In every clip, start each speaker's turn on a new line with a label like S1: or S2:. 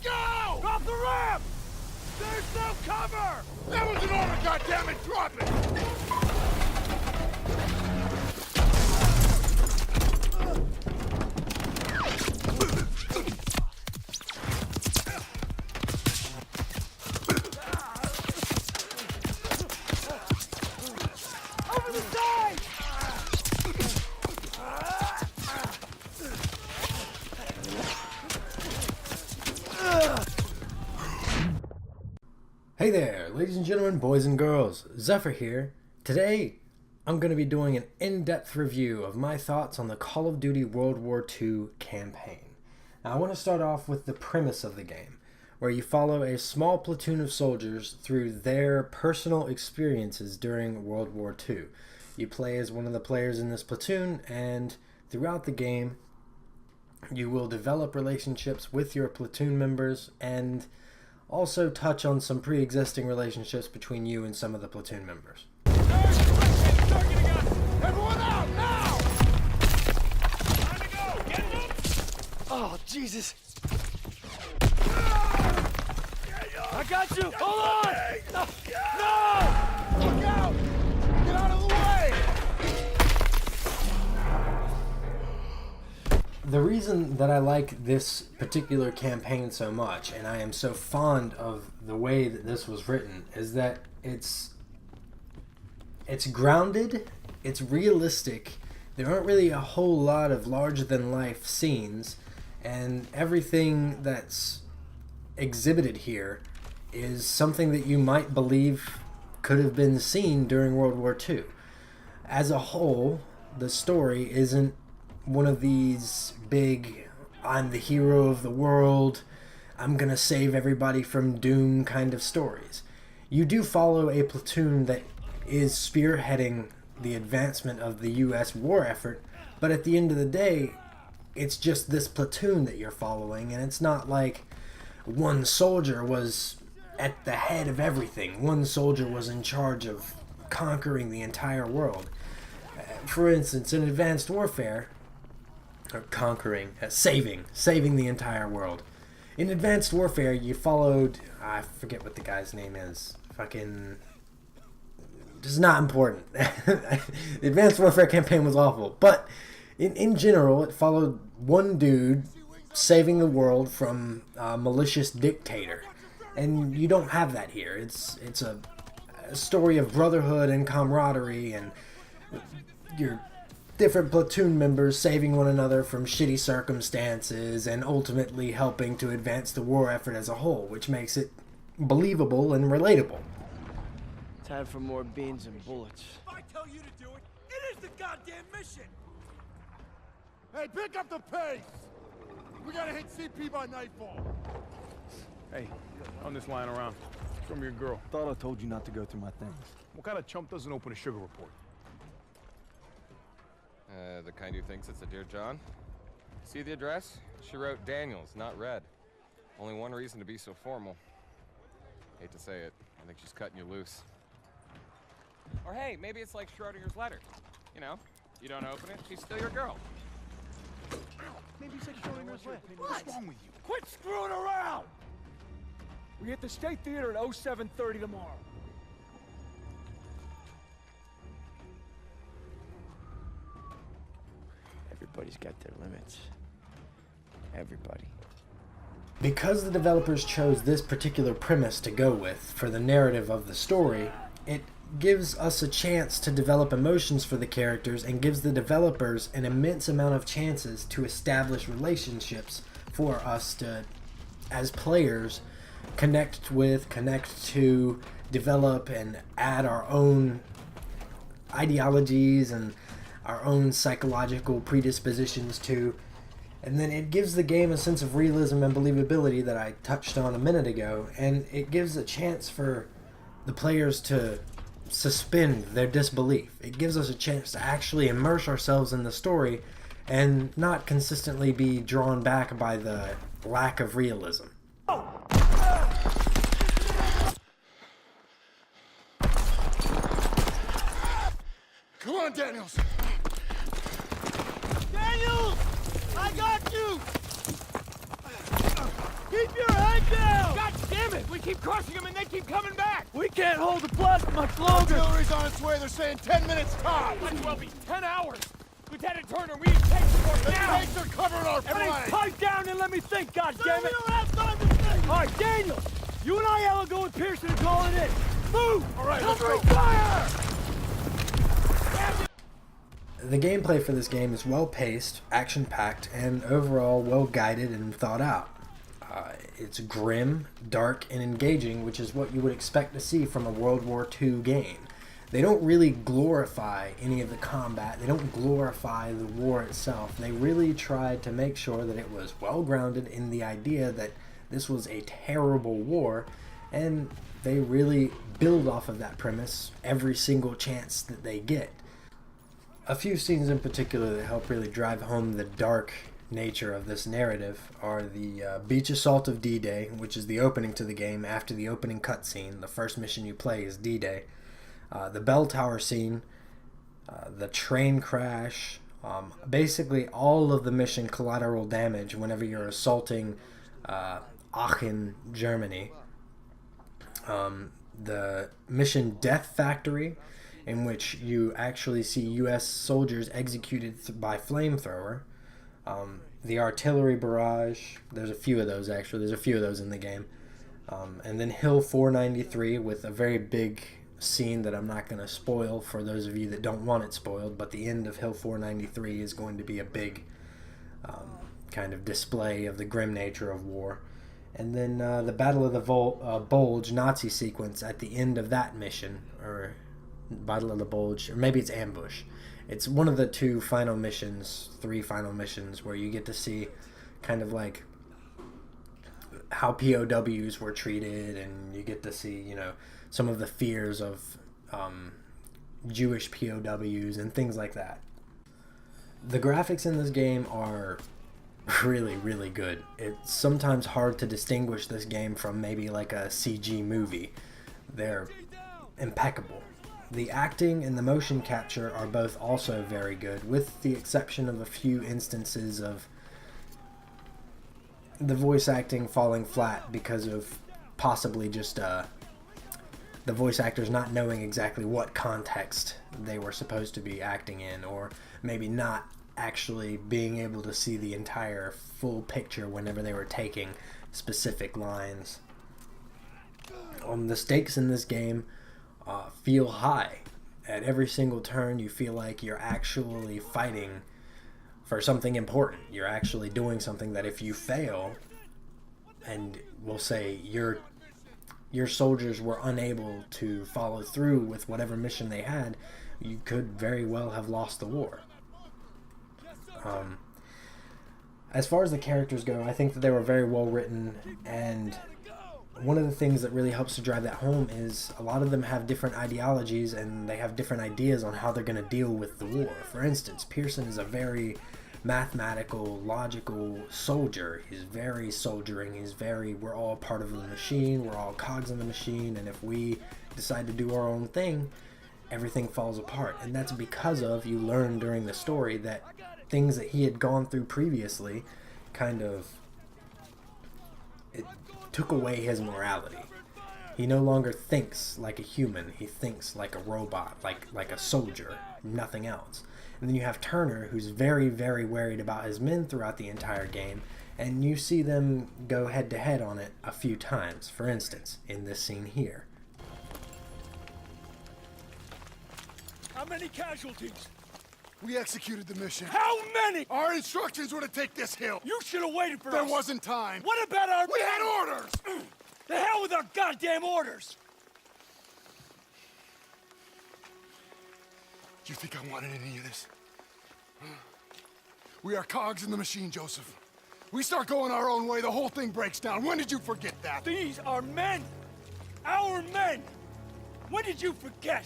S1: go! Drop the ramp! There's no cover! That was an order, goddammit! Drop it! Over the side!
S2: Hey there, ladies and gentlemen, boys and girls, Zephyr here. Today, I'm going to be doing an in-depth review of my thoughts on the Call of Duty World War II campaign. Now, I want to start off with the premise of the game, where you follow a small platoon of soldiers through their personal experiences during World War II. You play as one of the players in this platoon, and throughout the game, you will develop relationships with your platoon members and also touch on some pre-existing relationships between you and some of the platoon members.
S1: Everyone out, now! Time to go! Get them!
S3: Oh, Jesus!
S1: I got you! Hold on! No! Look out! Get out of the way!
S2: The reason that I like this particular campaign so much, and I am so fond of the way that this was written, is that it's grounded, it's realistic, there aren't really a whole lot of larger-than-life scenes, and everything that's exhibited here is something that you might believe could have been seen during World War II. As a whole, the story isn't one of these big, I'm the hero of the world, I'm gonna save everybody from doom kind of stories. You do follow a platoon that is spearheading the advancement of the US war effort, but at the end of the day, it's just this platoon that you're following, and it's not like one soldier was at the head of everything. One soldier was in charge of conquering the entire world. For instance, in Advanced Warfare, or conquering, saving the entire world. In Advanced Warfare, you followed, I forget what the guy's name is, fucking, this is not important. The Advanced Warfare campaign was awful, but in general, it followed one dude saving the world from a malicious dictator, and you don't have that here. It's a story of brotherhood and camaraderie, and your different platoon members saving one another from shitty circumstances and ultimately helping to advance the war effort as a whole, which makes it believable and relatable.
S3: Time for more beans and bullets.
S1: If I tell you to do it, it is the goddamn mission! Hey, pick up the pace! We gotta hit CP by nightfall.
S4: Hey, I'm just lying around. Show me your girl.
S5: Thought I told you not to go through my things.
S4: What kind of chump doesn't open a sugar report?
S6: The kind who thinks it's a Dear John. See the address? She wrote Daniels, not Red. Only one reason to be so formal. Hate to say it, I think she's cutting you loose. Or hey, maybe it's like Schrodinger's letter. You know, you don't open it, she's still your girl.
S4: Maybe you said Schrodinger's letter.
S1: What's wrong with you? Quit screwing around!
S4: We hit the State Theater at 07:30 tomorrow.
S3: Everybody's got their limits. Everybody.
S2: Because the developers chose this particular premise to go with for the narrative of the story, it gives us a chance to develop emotions for the characters and gives the developers an immense amount of chances to establish relationships for us to, as players, connect to, develop and add our own ideologies and our own psychological predispositions to. And then it gives the game a sense of realism and believability that I touched on a minute ago, and it gives a chance for the players to suspend their disbelief. It gives us a chance to actually immerse ourselves in the story and not consistently be drawn back by the lack of realism.
S1: Come on, Daniels!
S3: Daniels! I got you!
S1: Keep your head down!
S4: God damn it! We keep crushing them and they keep coming back!
S1: We can't hold the blast much longer! Artillery's on its way, they're saying 10 minutes tops!
S4: Might as well be 10 hours! Lieutenant Turner, we need tank support
S1: The
S4: now!
S1: tanks are covering our flank!
S7: Pipe down and let me think, goddammit!
S1: We don't have time to think!
S7: All right, Daniel, you and I will go with Pearson and call it in. Move!
S1: All right, let's
S7: Covering
S1: go.
S7: fire!
S2: The gameplay for this game is well paced, action packed, and overall well guided and thought out. It's grim, dark, and engaging, which is what you would expect to see from a World War II game. They don't really glorify any of the combat, they don't glorify the war itself. They really tried to make sure that it was well grounded in the idea that this was a terrible war, and they really build off of that premise every single chance that they get. A few scenes in particular that help really drive home the dark nature of this narrative are the beach assault of D-Day, which is the opening to the game. After the opening cutscene, the first mission you play is D-Day. The bell tower scene, the train crash, basically all of the mission collateral damage whenever you're assaulting Aachen, Germany. The mission Death Factory, in which you actually see U.S. soldiers executed by flamethrower. The artillery barrage, there's a few of those actually, there's a few of those in the game. And then Hill 493 with a very big scene that I'm not going to spoil for those of you that don't want it spoiled, but the end of Hill 493 is going to be a big kind of display of the grim nature of war. And then the Battle of the Bulge Nazi sequence at the end of that mission, or Battle of the Bulge, or maybe it's Ambush. It's one of the three final missions, where you get to see kind of like how POWs were treated, and you get to see, you know, some of the fears of Jewish POWs and things like that. The graphics in this game are really, really good. It's sometimes hard to distinguish this game from maybe like a CG movie. They're impeccable. The acting and the motion capture are both also very good, with the exception of a few instances of the voice acting falling flat because of possibly just the voice actors not knowing exactly what context they were supposed to be acting in, or maybe not actually being able to see the entire full picture whenever they were taking specific lines. The stakes in this game feel high. At every single turn you feel like you're actually fighting for something important. You're actually doing something that if you fail, and we'll say your soldiers were unable to follow through with whatever mission they had, you could very well have lost the war. As far as the characters go, I think that they were very well written, and one of the things that really helps to drive that home is a lot of them have different ideologies and they have different ideas on how they're going to deal with the war. For instance, Pearson is a very mathematical, logical soldier. He's very soldiering. He's very, we're all part of the machine, we're all cogs in the machine, and if we decide to do our own thing, everything falls apart. And that's because of, you learn during the story that things that he had gone through previously kind of, it took away his morality. He no longer thinks like a human. He thinks like a robot, like a soldier, nothing else. And then you have Turner, who's very, very worried about his men throughout the entire game, and you see them go head to head on it a few times. For instance, in this scene here.
S7: How many casualties?
S1: We executed the mission.
S7: How many?
S1: Our instructions were to take this hill.
S7: You should have waited for
S1: There
S7: us.
S1: wasn't time.
S7: What about our
S1: We had orders!
S7: The hell with our goddamn orders!
S1: Do you think I wanted any of this? We are cogs in the machine, Joseph. We start going our own way, the whole thing breaks down. When did you forget that?
S7: These are men! Our men! When did you forget?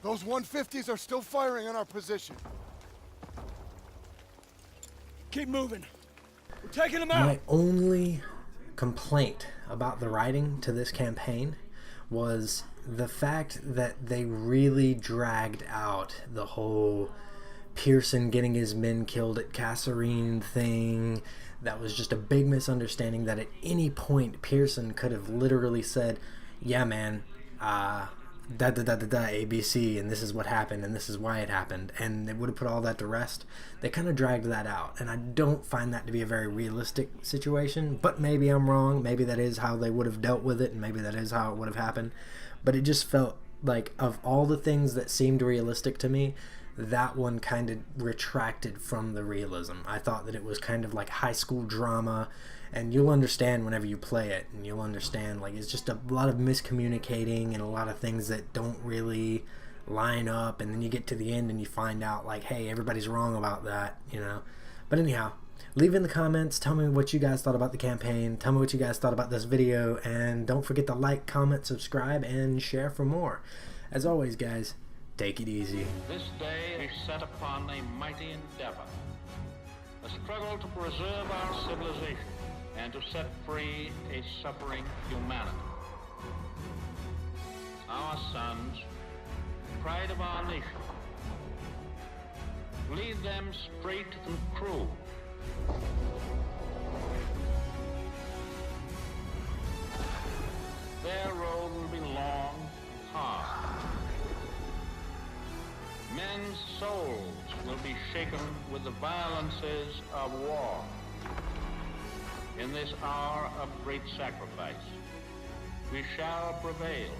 S1: Those 150s are still firing on our position.
S7: Keep moving. We're taking them out.
S2: My only complaint about the writing to this campaign was the fact that they really dragged out the whole Pearson getting his men killed at Kasserine thing. That was just a big misunderstanding that at any point Pearson could have literally said, yeah, man, ABC, and this is what happened, and this is why it happened, and they would have put all that to rest. They kind of dragged that out, and I don't find that to be a very realistic situation, but maybe I'm wrong. Maybe that is how they would have dealt with it, and maybe that is how it would have happened. But it just felt like, of all the things that seemed realistic to me, that one kind of retracted from the realism. I thought that it was kind of like high school drama, and you'll understand whenever you play it, and you'll understand, like, it's just a lot of miscommunicating and a lot of things that don't really line up, and then you get to the end and you find out, like, hey, everybody's wrong about that, you know. But anyhow, leave in the comments, tell me what you guys thought about the campaign, tell me what you guys thought about this video, and don't forget to like, comment, subscribe, and share for more. As always, guys, take it easy.
S8: This day is set upon a mighty endeavor, a struggle to preserve our civilization and to set free a suffering humanity. Our sons, pride of our nation, lead them straight and true. Their road will be long and hard. Men's souls will be shaken with the violences of war. In this hour of great sacrifice, we shall prevail.